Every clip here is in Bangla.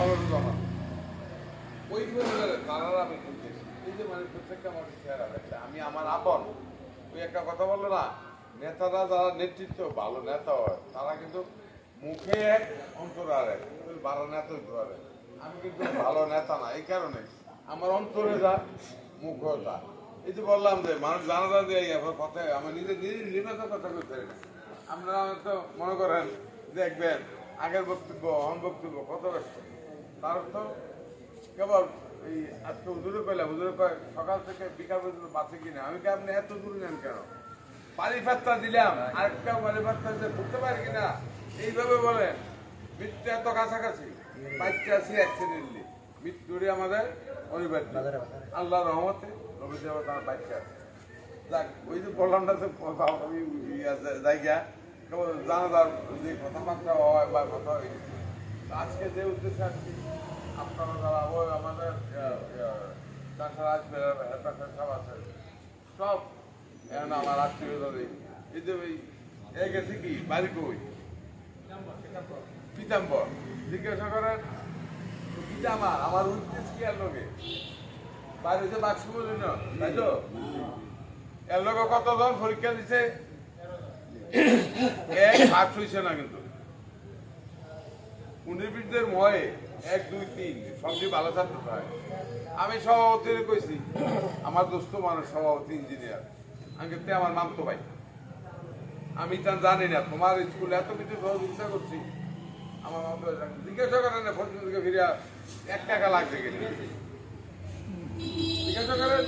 আমারও জমা ওই পরিবারে তারা আমি খুঁজতেছি এই যে মানে প্রত্যেকটা মানুষের চেহারা দেখছে আমি আমার আপন ওই একটা কথা বললো না নেতারা যারা নেতৃত্ব ভালো নেতা হয় তারা কিন্তু মুখে এক অন্তর আর এক ভালো নেতা হইতে পারে আমি কিন্তু ভালো নেতা না এই কারণে আমার অন্তরে যা মুখও যা এই যে বললাম যে মানুষ জানা যায় যে কথায় আমার নিজের নির্বাচন কথা করতে আপনারা তো মনে করেন দেখবেন আগের বক্তব্য অন বক্তব্য কত ব্যস্ত তার তো কেবল এই আজকে হুজুরে কইলাম হুজুরে কয় সকাল থেকে বিকাল পর্যন্ত বাঁচে কিনা আমি কি আপনি এত দূর নেন কেন পানি ফাত্তা দিলাম আরেকটা পানি ফাত্তা দিতে ঢুকতে পারি কিনা এইভাবে বলেন মৃত্যু এত কাছাকাছি বাচ্চা আছি অ্যাক্সিডেন্টলি মৃত্যুরই আমাদের অনিবার্য আল্লাহ রহমতে নবী সাহেব তার বাচ্চা আছে যাক ওই যে বললাম না যে জায়গা কেবল জানাজার যে কথাবার্তা হয় বা কথা হয় আজকে যে উদ্দেশ্যে আসছি আপনারা যারা ওই আমাদের তাছাড়া আসবে সব আছে সব এখন আমার আত্মীয় এই যে ওই এ গেছে কি বাড়ি কই পিতাম্বর জিজ্ঞাসা করেন আমার উদ্দেশ্য কি আর লোকে বাড়িতে বাক্স বলি না তাই তো এর লোক কতজন পরীক্ষা দিছে এক হাত হইছে না কিন্তু উনিবিদদের ময়ে 1 2 3 সবচেয়ে ভালো ছাত্র হয় আমি সভাপতির কইছি আমার দোস্ত মানুষ সভাপতি ইঞ্জিনিয়ার আমি আমার নাম তো ভাই আমি তা জানি না তোমার স্কুলে এত কিছু সহযোগিতা করছি আমার নাম তো জিজ্ঞাসা করেন না ফজলকে ফিরিয়া 1 টাকা লাগবে কিনা জিজ্ঞাসা করেন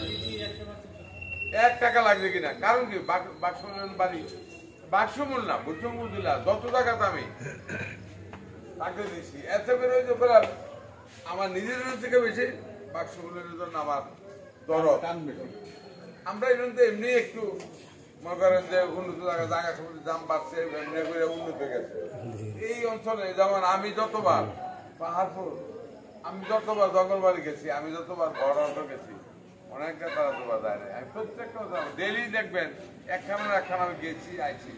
1 টাকা লাগবে কিনা কারণ কি বাক্স বাড়ি বাক্সমূল না বুঝমূল দিলা যত টাকা আমি তাকে দিচ্ছি এত বেরোয় যে আমার নিজের থেকে বেশি বাক্সমূলের জন্য আমার দরদ আমরা এমনি একটু মনে করেন যে উন্নত জায়গা সবুজ দাম বাড়ছে এমনি করে উন্নত হয়ে গেছে এই অঞ্চলে যেমন আমি যতবার পাহাড়পুর আমি যতবার জঙ্গলবাড়ি গেছি আমি যতবার বড় গেছি অনেকটা তারা তোলা যায় না আমি প্রত্যেকটা ডেলি দেখবেন একখানা আমি গেছি আইছি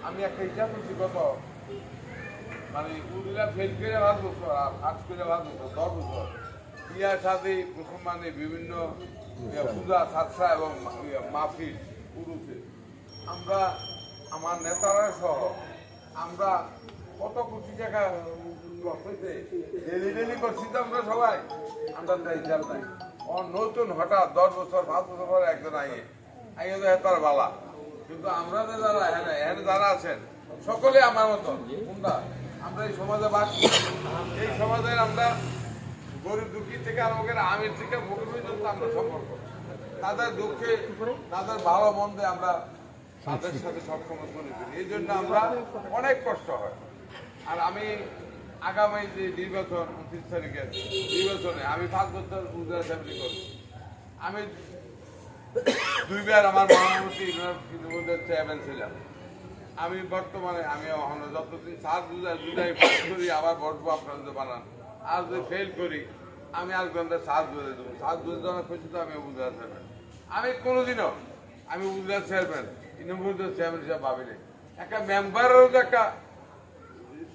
আমি একটা হিসাব করছি কত মানে উদিলা ফেল করে 5 বছর আর পাস করে 5 বছর 10 বছর বিয়ার সাথে মুসলমানে বিভিন্ন পূজা সাতসা এবং মাহফিল পুরুষে আমরা আমার নেতারা সহ আমরা কত কোটি টাকা ডেলি করছি তো আমরা সবাই আমরা হিসাব নাই নতুন হঠাৎ 10 বছর 5 বছর পরে একজন আইয়ে তো তার বালা কিন্তু আমরা যে যারা এখানে যারা আছেন সকলে আমার মতন কোনটা আমরা এই সমাজে বাস এই সমাজের আমরা গরিব দুঃখী থেকে আরম্ভ করে আমির থেকে ভোগী পর্যন্ত আমরা সম্পর্ক তাদের দুঃখে তাদের ভালো মন্দে আমরা তাদের সাথে সবসময় চলে ফিরি এই জন্য আমরা অনেক কষ্ট হয় আর আমি আগামী যে নির্বাচন 29 তারিখের নির্বাচনে আমি 5 বছর উজারা ফ্যামিলি করছি আমি 2 বার আমার মহামন্ত্রী চেয়ারম্যান ছিলাম আমি বর্তমানে আমি যতদিন 7 জুলাই পাস করি আবার বসবো আপনারা বানান আর যদি ফেল করি আমি আর ঘন্টা 7 জুলাই দেবো 7 জনের খুশি তো আমি উজারা চেয়ারম্যান আমি কোনোদিনও আমি উজারা চেয়ারম্যান ইনভুজার চেয়ারম্যান হিসাবে ভাবিনি একটা মেম্বারেরও যে একটা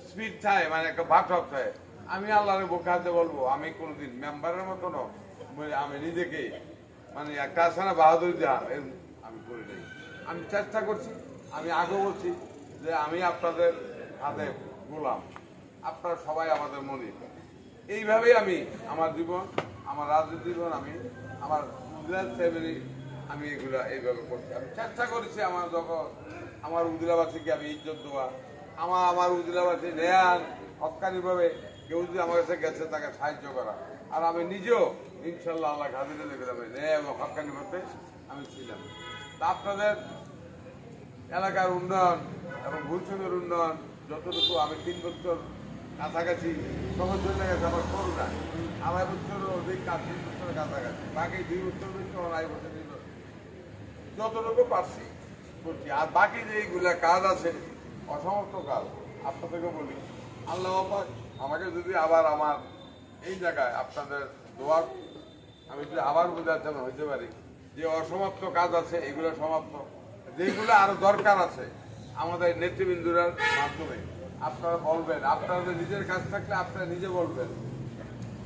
স্পিড থাকে মানে একটা ভাটক থাকে আমি আল্লাহর বুকে হাতে বলবো আমি কোনোদিন মেম্বারের মতনও আমি নিজেকে মানে একটা আছে না বাহাদুরি দেওয়া আমি করি নাই আমি চেষ্টা করছি আমি আগে বলছি যে আমি আপনাদের হাতে গোলাম আপনারা সবাই আমাদের মনে এইভাবেই আমি আমার জীবন আমার রাজনীতি জীবন আমি আমার উজিলার ফ্যামিলি আমি এগুলা এইভাবে করছি আমি চেষ্টা করেছি আমার যখন আমার উজিলাবাসীকে আমি ইজ্জত দেওয়া আমার উজিলাবাসী নেয়ার হকানিভাবে কেউ যদি আমার কাছে গেছে তাকে সাহায্য করা আর আমি নিজেও ইনশাল্লাহ আল্লাহ হাজিরা দেখে যাবে নেয় এবং হকানিভাবে আমি ছিলাম তা আপনাদের এলাকার উন্নয়ন এবং গুলশনের উন্নয়ন যতটুকু আমি 3 বছর কাছাকাছি সহজ হয়ে গেছে আমার সরু না 2.5 বছরের অধিক কাজ 3 বছরের কাছাকাছি বাকি 2 বছর বেশি 2.5 বছর যতটুকু পারছি করছি আর বাকি যে এইগুলা কাজ আছে অসমর্থ কাজ আপনাদেরকে বলি আল্লাহ আমাকে যদি আবার আমার এই জায়গায় আপনাদের দোয়া আমি যদি আবার বোঝাতে হইতে পারি যে অসমাপ্ত কাজ আছে এগুলো সমাপ্ত যেগুলো আরো দরকার আছে আমাদের নেতৃবৃন্দুরার মাধ্যমে আপনারা বলবেন আপনাদের নিজের কাজ থাকলে আপনারা নিজে বলবেন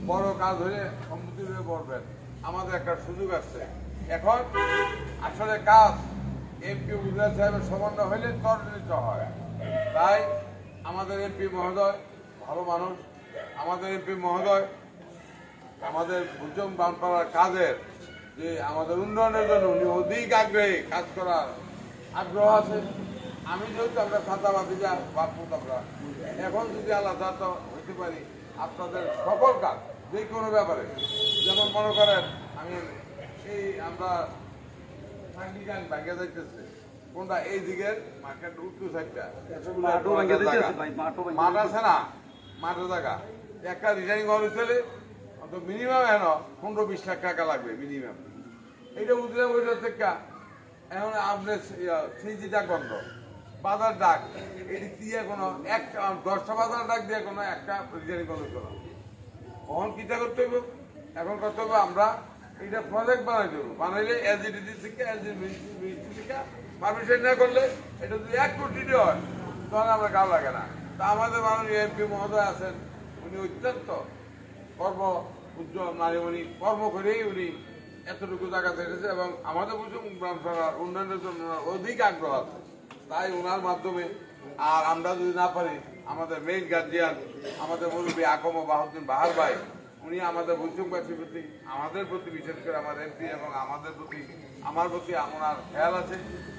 বড় কাজ হলে সম্মতি হয়ে পড়বেন। আমাদের একটা সুযোগ আসছে এখন, আসলে কাজ এমপি উপজেলা সাহেবের সমন্বয় হলে ত্বরান্বিত হয়। তাই আমাদের এমপি মহোদয় ভালো মানুষ, আমাদের এমপি মহোদয় আমাদের ভুজং বানপাড়ার কাজের যে আমাদের উন্নয়নের জন্য উনি অধিক আগ্রহী, কাজ করার আগ্রহ আছে। আমি যেহেতু আমরা ছাতাবাদী যা বাপুত আমরা এখন যদি আলাদা তো হইতে পারি আপনাদের সকল কাজ যে কোনো ব্যাপারে, যেমন মনে করেন আমি এই আমরা গান ভাঙ্গে যাইতেছে কোনটা এই দিকের মার্কেট উত্তর সাইডটা মাঠ আছে না, মাঠের জায়গা একটা রিটার্নিং ঘর চলে মিনিমাম এখন 15-20 লাখ টাকা লাগবে মিনিমাম। এইটা বুঝলাম ওইটা থেকে এখন আপনার সিজি ডাক বন্ধ, বাজার ডাক এটি দিয়ে কোনো একটা 10টা বাজার ডাক দিয়ে কোনো একটা রিটার্নিং ঘর হইতো না। কখন কিটা করতে হইব, এখন করতে হবে আমরা এটা প্রজেক্ট বানাই দেবো, বানাইলে এলজিডি থেকে এলজিডি থেকে পারমিশন না করলে এটা যদি 1 কোটি হয় তখন আমরা গাও লাগে না। তা আমাদের মাননীয় এমপি মহোদয় আছেন, উনি অত্যন্ত কর্ম উদ্যম নারীমণি কর্ম করেই উনি এতটুকু জায়গা থেকেছে এবং আমাদের বুঝুন গ্রামসভার উন্নয়নের জন্য অধিক আগ্রহ আছে। তাই ওনার মাধ্যমে, আর আমরা যদি না পারি আমাদের মেইন গার্জিয়ান আমাদের মুরব্বী আকম বাহাউদ্দিন বাহার ভাই, উনি আমাদের ভুজুংবাসীর প্রতি, আমাদের প্রতি, বিশেষ করে আমার এমপি এবং আমাদের প্রতি, আমার প্রতি আমার খেয়াল আছে।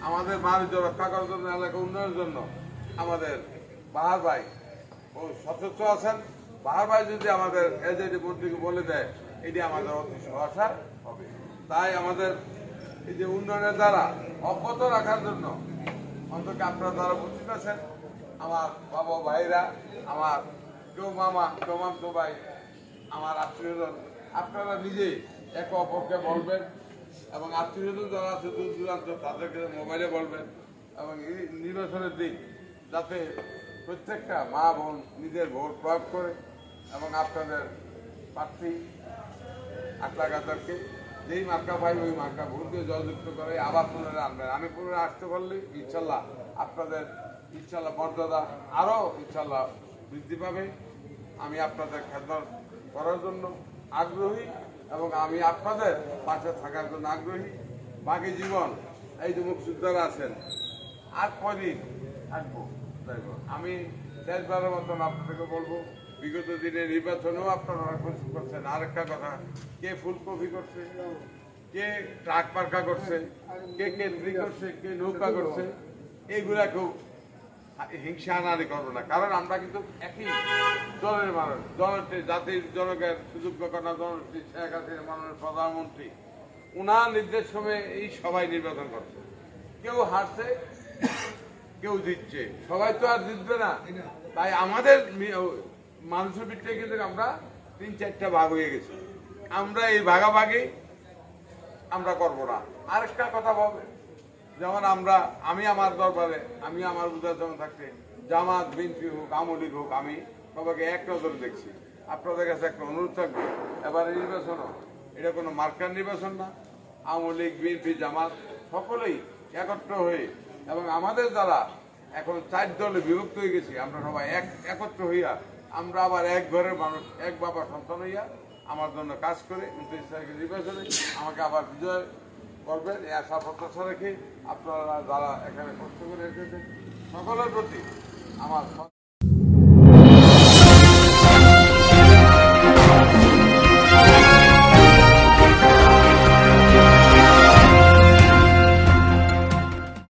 আমাদের বাণিজ্য রক্ষা করার জন্য, এলাকা উন্নয়নের জন্য আমাদের বাহার ভাই ও সচেষ্ট আছেন। বাহার ভাই যদি আমাদের এজেডি মন্ত্রীকে বলে দেয় এটি আমাদের অতি সহসা হবে। তাই আমাদের এই যে উন্নয়নের দ্বারা অব্যাহত রাখার জন্য অন্তত আপনারা যারা উপস্থিত আছেন, আমার বাবা ভাইরা, আমার কেউ মামা কেউ মামতো ভাই, আমার আত্মীয়জন, আপনারা নিজেই একে অপরকে বলবেন এবং আত্মীয়জন যারা আছে দূর দূরান্ত তাদেরকে মোবাইলে বলবেন এবং এই নির্বাচনের দিক যাতে প্রত্যেকটা মা বোন নিজের ভোট প্রয়োগ করে এবং আপনাদের প্রার্থী আটলাগাতারকে যেই মার্কা পাই ওই মার্কা ভোট দিয়ে জয়যুক্ত করে আবার পুনরায় আনবেন। আমি পুনরায় আসতে পারলে ইনশাল্লাহ আপনাদের ইনশাল্লাহ মর্যাদা আরও ইনশাল্লাহ বৃদ্ধি পাবে। আমি আপনাদের খেদমত করার জন্য আগ্রহী এবং আমি আপনাদের পাশে থাকার জন্য আগ্রহী। বাকি জীবন এই যে মুক্তিযোদ্ধারা আছেন আর কদিন থাকবো আমি শেষবারের মতন আপনাদেরকে বলবো, বিগত দিনে নির্বাচনেও আপনারা করছেন। আরেকটা কথা, কে ফুলকপি করছে, কে ট্রাক পার্কা করছে, কে কেন্দ্রিক করছে, কে নৌকা করছে, এইগুলা কেউ হিংসা আনানি করবো না। কারণ আমরা কিন্তু একই দলের মানুষ, জাতির জনকের সুযোগ্য কন্যা জনশ্রী শেখ হাসিনা মাননীয় প্রধানমন্ত্রী, উনার নির্দেশ ক্রমে এই সবাই নির্বাচন করছে। কেউ হারছে, কেউ জিতছে, সবাই তো আর জিতবে না। তাই আমাদের মানুষের ভিতরে কিন্তু আমরা 3-4টা ভাগ হয়ে গেছি। আমরা এই ভাগাভাগি আমরা করবো না। আরেকটা কথা বলবে, যেমন আমি আমার দরবারে, আমি আমার বুঝার জন্য থাকতে জামাত বিএনপি হোক আওয়ামী লীগ হোক, আমি সবাইকে এক নজরে দেখছি। আপনাদের কাছে একটা অনুরোধ থাকবে, এবারে নির্বাচনও এটা কোনো মার্কার নির্বাচন না। আওয়ামী লীগ বিএনপি জামাত সকলেই একত্র হয়ে এবং আমাদের যারা এখন 4 দলে বিভক্ত হয়ে গেছি, আমরা সবাই একত্র হইয়া আমরা আবার এক ঘরের মানুষ, এক বাবা সন্তান হইয়া আমার জন্য কাজ করে 29 তারিখের নির্বাচনে আমাকে আবার বিজয় করবেন এই আশা প্রত্যাশা রেখে আপনারা যারা এখানে কষ্ট করে এসেছেন সকলের প্রতি আমার